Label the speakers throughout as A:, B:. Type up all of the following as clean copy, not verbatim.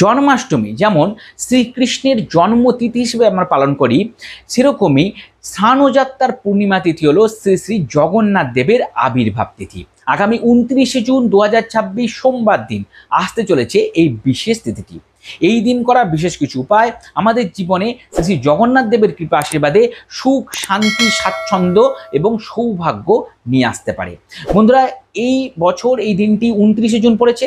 A: জন্মাষ্টমী যেমন শ্রীকৃষ্ণের জন্মতিথি হিসেবে আমরা পালন করি, সেরকমই স্নানযাত্রার পূর্ণিমা তিথি হলো শ্রী শ্রী জগন্নাথ দেবের আবির্ভাব তিথি। আগামী 29শে জুন 2026 সোমবার দিন আসতে চলেছে এই বিশেষ তিথিটি। এই দিন করা বিশেষ কিছু উপায় আমাদের জীবনে শ্রী শ্রী জগন্নাথ দেবের কৃপা আশীর্বাদে সুখ, শান্তি, স্বাচ্ছন্দ্য এবং সৌভাগ্য নিয়ে আসতে পারে। বন্ধুরা, এই বছর এই দিনটি 29শে জুন পড়েছে।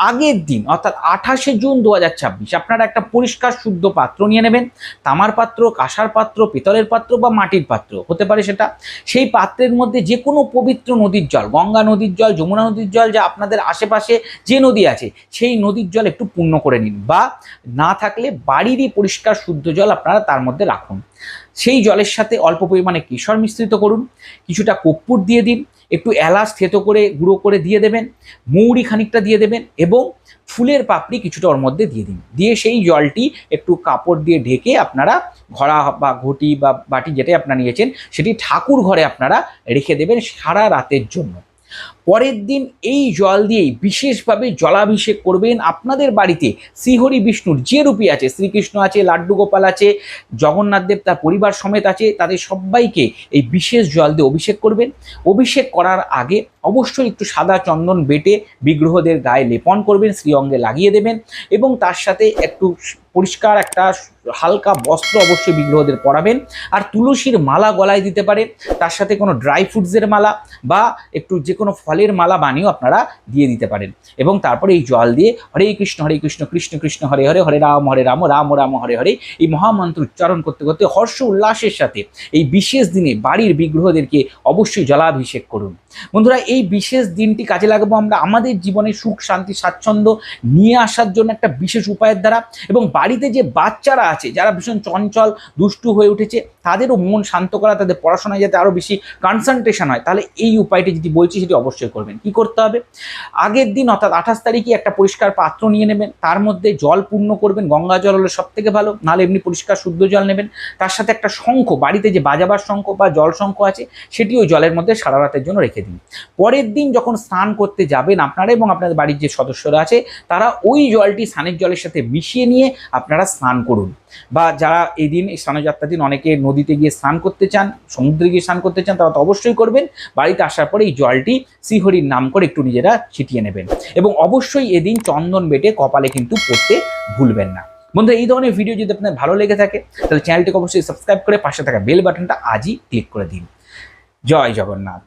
A: আগের দিন অর্থাৎ 28শে জুন 2026 আপনারা একটা পরিষ্কার শুদ্ধ পাত্র নিয়ে নেবেন। তামার পাত্র, কাঁসার পাত্র, পিতলের পাত্র বা মাটির পাত্র হতে পারে সেটা। সেই পাত্রের মধ্যে যে কোনো পবিত্র নদীর জল, গঙ্গা নদীর জল, যমুনা নদীর জল, যা আপনাদের আশেপাশে যে নদী আছে সেই নদীর জল একটু পূর্ণ করে নিন, বা না থাকলে বাড়িরই পরিষ্কার শুদ্ধ জল আপনারা তার মধ্যে রাখুন। সেই জলের সাথে অল্প পরিমাণে কেশর মিশ্রিত করুন, কিছুটা কর্পূর দিয়ে দিন, একটু এলাচ থেতো করে গুঁড়ো করে দিয়ে দেবেন, মৌরি খানিকটা দিয়ে দেবেন এবং ফুলের পাপড়ি কিছুটা ওর মধ্যে দিয়ে দিন। দিয়ে সেই জলটি একটু কাপড় দিয়ে ঢেকে আপনারা ঘড়া বা ঘটি বা বাটি যেটাই আপনারা নিয়েছেন সেটি ঠাকুর ঘরে আপনারা রেখে দেবেন সারা রাতের জন্য। পরের দিন এই জল দিয়েই বিশেষভাবে জলাভিষেক করবেন। আপনাদের বাড়িতে শ্রীহরি বিষ্ণুর যে রূপী আছে, শ্রীকৃষ্ণ আছে, লাড্ডু গোপাল আছে, জগন্নাথ দেব তার পরিবার সমেত আছে, তাদের সবাইকে এই বিশেষ জল দিয়ে অভিষেক করবেন। অভিষেক করার আগে অবশ্যই একটু সাদা চন্দন বেটে বিগ্রহদের গায়ে লেপন করবেন, শ্রীঅঙ্গে লাগিয়ে দেবেন এবং তার সাথে একটু পরিষ্কার একটা হালকা বস্ত্র অবশ্যই বিগ্রহদের পরাবেন। আর তুলসীর মালা গলায় দিতে পারে, তার সাথে কোনো ড্রাই ফ্রুটসের মালা বা একটু যে কোনো ফলের মালা বানিয়েও আপনারা দিয়ে দিতে পারেন। এবং তারপরে এই জল দিয়ে হরে কৃষ্ণ কৃষ্ণ কৃষ্ণ হরে হরে, হরে রাম রাম রাম হরে হরে এই মহামন্ত্র উচ্চারণ করতে করতে হর্ষ উল্লাসের সাথে এই বিশেষ দিনে বাড়ির বিগ্রহদেরকে অবশ্যই জলাভিষেক করুন। বন্ধুরা, এই বিশেষ দিনটি কাজে লাগাবো আমরা আমাদের জীবনে সুখ, শান্তি, স্বাচ্ছন্দ্য নিয়ে আসার জন্য একটা বিশেষ উপায়ের দ্বারা। এবং বাড়িতে যে বাচ্চারা আছে যারা ভীষণ চঞ্চল, দুষ্টু হয়ে উঠেছে, তাদেরও মন শান্ত করা, তাদের পড়াশোনায় যাতে আরও বেশি কনসেন্ট্রেশন হয়, তাহলে এই উপায়টি যেটি বলছি সেটি অবশ্যই করবেন। কি করতে হবে? আগের দিন অর্থাৎ 28 তারিখে একটা পরিষ্কার পাত্র নিয়ে নেবেন, তার মধ্যে জল পূর্ণ করবেন। গঙ্গা জল হলে সব থেকে ভালো, নাহলে এমনি পরিষ্কার শুদ্ধ জল নেবেন। তার সাথে একটা শঙ্খ, বাড়িতে যে বাজাবার শঙ্খ বা জল শঙ্খ আছে সেটিও জলের মধ্যে সারা রাতের জন্য রেখে দিন। পরের দিন যখন স্নান করতে যাবেন আপনারা এবং আপনাদের বাড়ির যে সদস্যরা আছে তারা ওই জলটি স্নানের জলের সাথে মিশিয়ে নিয়ে আপনারা স্নান করুন। বা যারা এই দিন এই স্নানযাত্রার দিন অনেকে নদীতে গিয়ে স্নান করতে চান, সমুদ্রে গিয়ে স্নান করতে চান, তারা তো অবশ্যই করবেন। বাড়িতে আসার পরে এই জলটি শ্রীহরির নাম করে একটু নিজেরা ছিটিয়ে নেবেন এবং অবশ্যই এদিন চন্দন বেটে কপালে কিন্তু পড়তে ভুলবেন না। বন্ধুরা, এই ধরনের ভিডিও যদি আপনাদের ভালো লেগে থাকে তাহলে চ্যানেলটিকে অবশ্যই সাবস্ক্রাইব করে পাশে থাকা বেল বাটনটা আজই ক্লিক করে দিন। জয় জগন্নাথ।